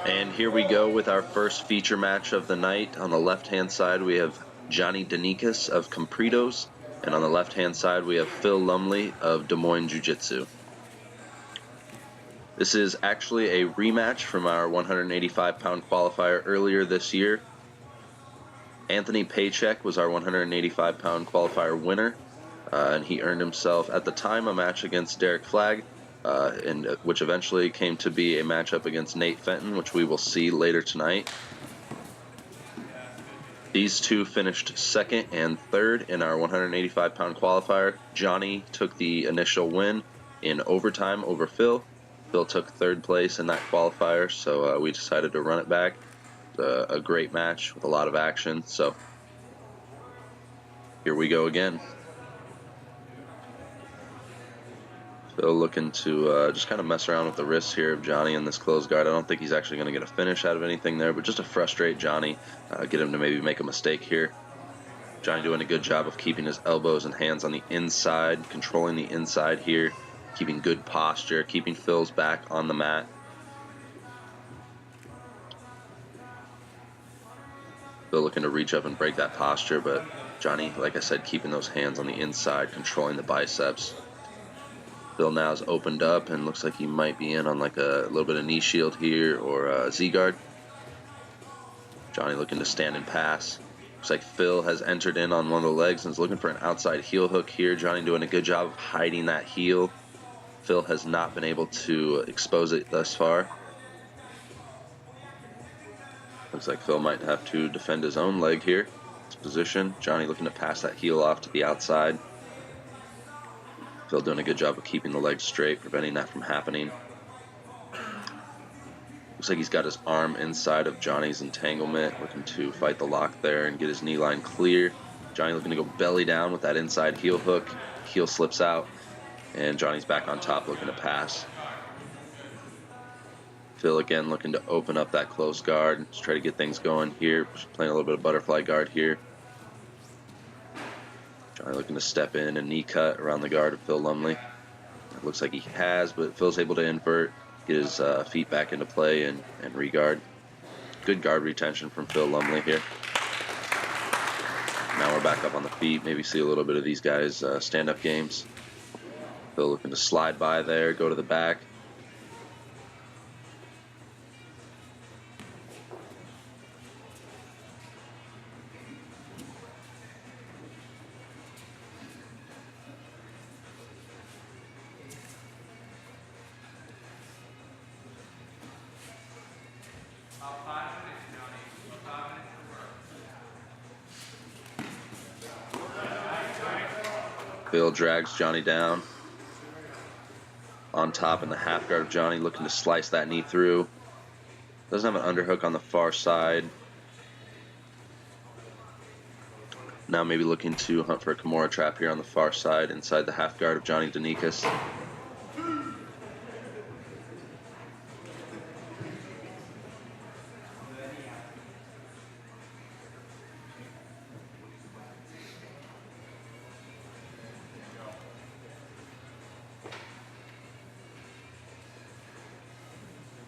And here we go with our first feature match of the night. On the left-hand side, we have Johnny Denikas of Compridos, and on the left-hand side, we have Phil Lumley of Des Moines Jiu-Jitsu. This is actually a rematch from our 185-pound qualifier earlier this year. Anthony Paycheck was our 185-pound qualifier winner, and he earned himself, at the time, a match against Derek Flagg, which eventually came to be a matchup against Nate Fenton, which we will see later tonight. These two finished second and third in our 185-pound qualifier. Johnny took the initial win in overtime over Phil. Phil took third place in that qualifier, so we decided to run it back. A great match with a lot of action, so here we go again. Phil looking to just kind of mess around with the wrists here of Johnny in this closed guard. I don't think he's actually going to get a finish out of anything there, but just to frustrate Johnny, get him to maybe make a mistake here. Johnny doing a good job of keeping his elbows and hands on the inside, controlling the inside here, keeping good posture, keeping Phil's back on the mat. Phil looking to reach up and break that posture, but Johnny, like I said, keeping those hands on the inside, controlling the biceps. Phil now is opened up and looks like he might be in on like a little bit of knee shield here or a Z-guard. Johnny looking to stand and pass. Looks like Phil has entered in on one of the legs and is looking for an outside heel hook here. Johnny doing a good job of hiding that heel. Phil has not been able to expose it thus far. Looks like Phil might have to defend his own leg here. This position. Johnny looking to pass that heel off to the outside. Phil doing a good job of keeping the legs straight, preventing that from happening. Looks like he's got his arm inside of Johnny's entanglement, looking to fight the lock there and get his knee line clear. Johnny looking to go belly down with that inside heel hook. Heel slips out, and Johnny's back on top looking to pass. Phil again looking to open up that close guard, just try to get things going here. Playing a little bit of butterfly guard here. Johnny looking to step in and knee cut around the guard of Phil Lumley. It looks like he has, but Phil's able to invert, get his feet back into play and re-guard. Good guard retention from Phil Lumley here. Now we're back up on the feet. Maybe see a little bit of these guys' stand-up games. Phil looking to slide by there, go to the back. Phil drags Johnny down. On top in the half guard of Johnny, looking to slice that knee through. Doesn't have an underhook on the far side. Now maybe looking to hunt for a Kimura trap here on the far side inside the half guard of Johnny Denikas.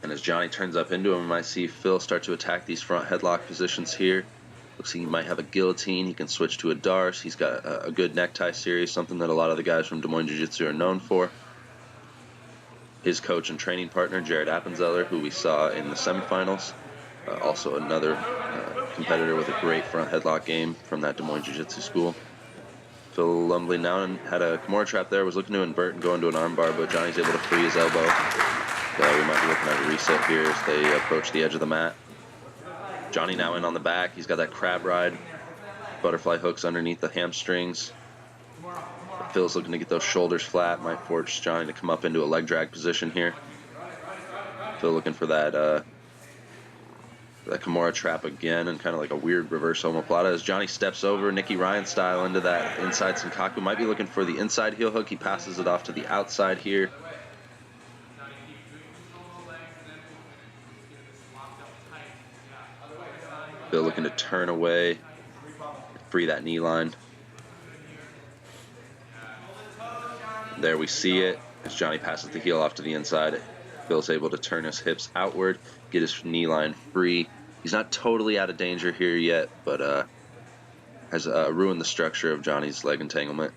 And as Johnny turns up into him, we might see Phil start to attack these front headlock positions here. Looks like he might have a guillotine. He can switch to a darce. He's got a good necktie series, something that a lot of the guys from Des Moines Jiu-Jitsu are known for. His coach and training partner, Jared Appenzeller, who we saw in the semifinals. Also another competitor with a great front headlock game from that Des Moines Jiu-Jitsu school. Phil Lumley now had a Kimura trap there, was looking to invert and go into an armbar, but Johnny's able to free his elbow. We might be looking at a reset here as they approach the edge of the mat. Johnny now in on the back. He's got that crab ride. Butterfly hooks underneath the hamstrings. Phil's looking to get those shoulders flat. Might force Johnny to come up into a leg drag position here. Phil looking for that Kimura trap again and kind of like a weird reverse omoplata as Johnny steps over Nicky Ryan style into that inside Senkaku. Might be looking for the inside heel hook. He passes it off to the outside here. Phil looking to turn away, free that knee line. There we see it as Johnny passes the heel off to the inside. Phil's able to turn his hips outward, get his knee line free. He's not totally out of danger here yet, but has ruined the structure of Johnny's leg entanglement.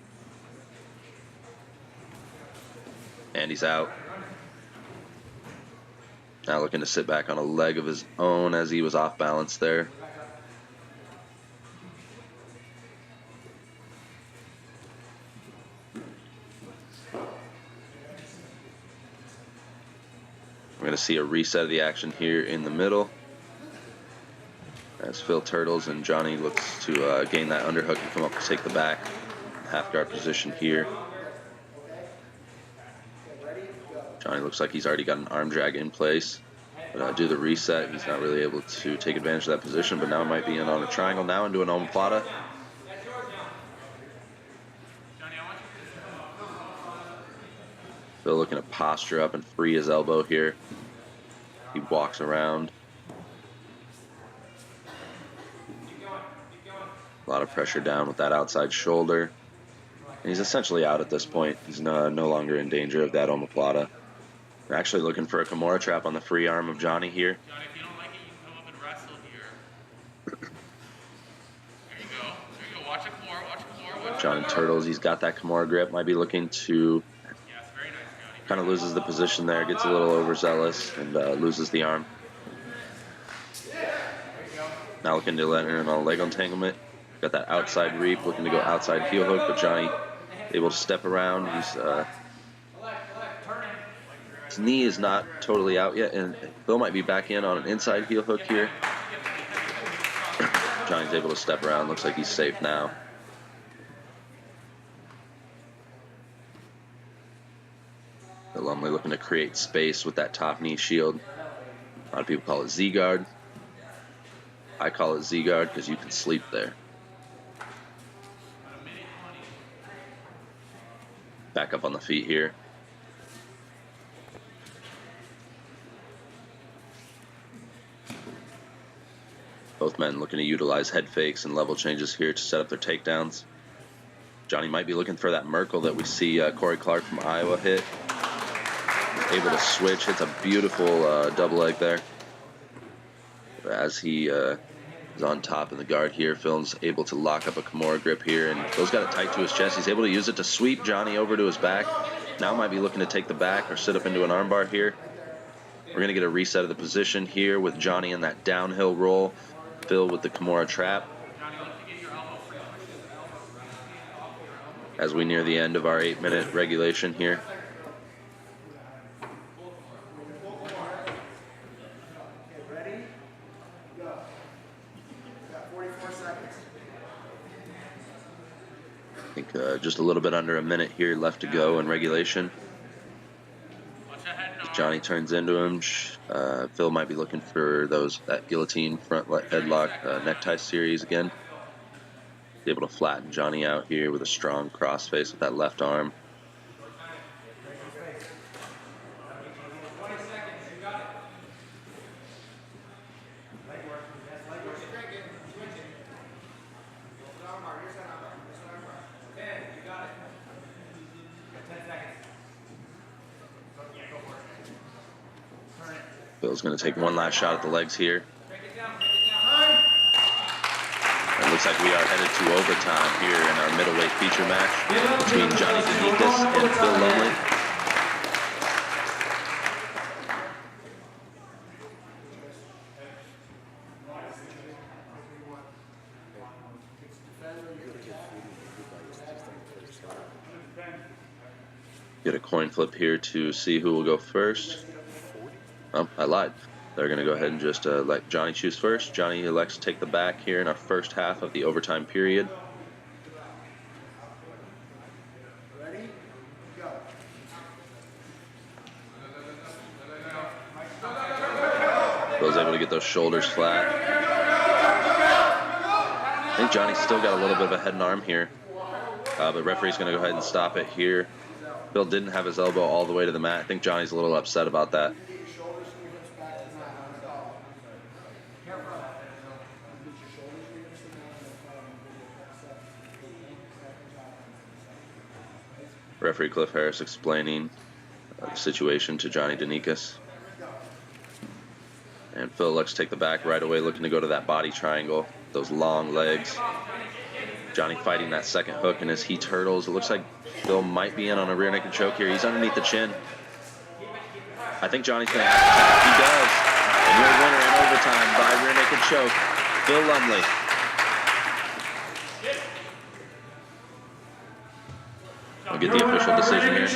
And he's out. Now looking to sit back on a leg of his own as he was off balance there. We're going to see a reset of the action here in the middle as Phil turtles and Johnny looks to gain that underhook and come up to take the back. Half guard position here. Johnny looks like he's already got an arm drag in place. But do the reset, he's not really able to take advantage of that position, but now it might be in on a triangle now into an omoplata. Phil looking to posture up and free his elbow here. He walks around. A lot of pressure down with that outside shoulder. And he's essentially out at this point. He's no longer in danger of that omoplata. We're actually looking for a Kimura trap on the free arm of Johnny here. Johnny, if you don't like it, you can come up and wrestle here. There you go. There you go. Watch a Kimura. Watch a Kimura. Johnny turtles. He's got that Kimura grip. Might be looking to Very nice, Johnny. kind of loses the position there. Gets a little overzealous and loses the arm. Now looking to let in on a leg entanglement. Got that outside reap. Looking to go outside heel hook, but Johnny able to step around. His knee is not totally out yet, and Phil might be back in on an inside heel hook here. Johnny's able to step around. Looks like he's safe now. Lumley looking to create space with that top knee shield. A lot of people call it Z-guard. I call it Z-guard because you can sleep there. Back up on the feet here. Both men looking to utilize head fakes and level changes here to set up their takedowns. Johnny might be looking for that Merkle that we see Corey Clark from Iowa hit. Able to switch, hits a beautiful double leg there. As he is on top in the guard here, Phil's able to lock up a Kimura grip here, and Phil's got it tight to his chest. He's able to use it to sweep Johnny over to his back. Now might be looking to take the back or sit up into an armbar here. We're going to get a reset of the position here with Johnny in that downhill roll. Phil with the Kimura trap. As we near the end of our 8-minute regulation here. I think just a little bit under a minute here left to go in regulation. Johnny turns into him. Phil might be looking for that guillotine front headlock necktie series again. Able to flatten Johnny out here with a strong crossface with that left arm. Phil's going to take one last shot at the legs here. It looks like we are headed to overtime here in our middleweight feature match between Johnny Denikas and Phil Lumley. Get a coin flip here to see who will go first. Oh, I lied. They're going to go ahead and just let Johnny choose first. Johnny elects to take the back here in our first half of the overtime period. Ready? Go. Phil's able to get those shoulders flat. I think Johnny's still got a little bit of a head and arm here. But referee's going to go ahead and stop it here. Phil didn't have his elbow all the way to the mat. I think Johnny's a little upset about that. Referee Cliff Harris explaining the situation to Johnny Denikas. And Phil looks to take the back right away, looking to go to that body triangle, those long legs. Johnny fighting that second hook, and as he turtles, it looks like Phil might be in on a rear naked choke here. He's underneath the chin. I think Johnny's going to have to tap. He does. And your winner in overtime by rear naked choke, Phil Lumley. We'll get the official decision here.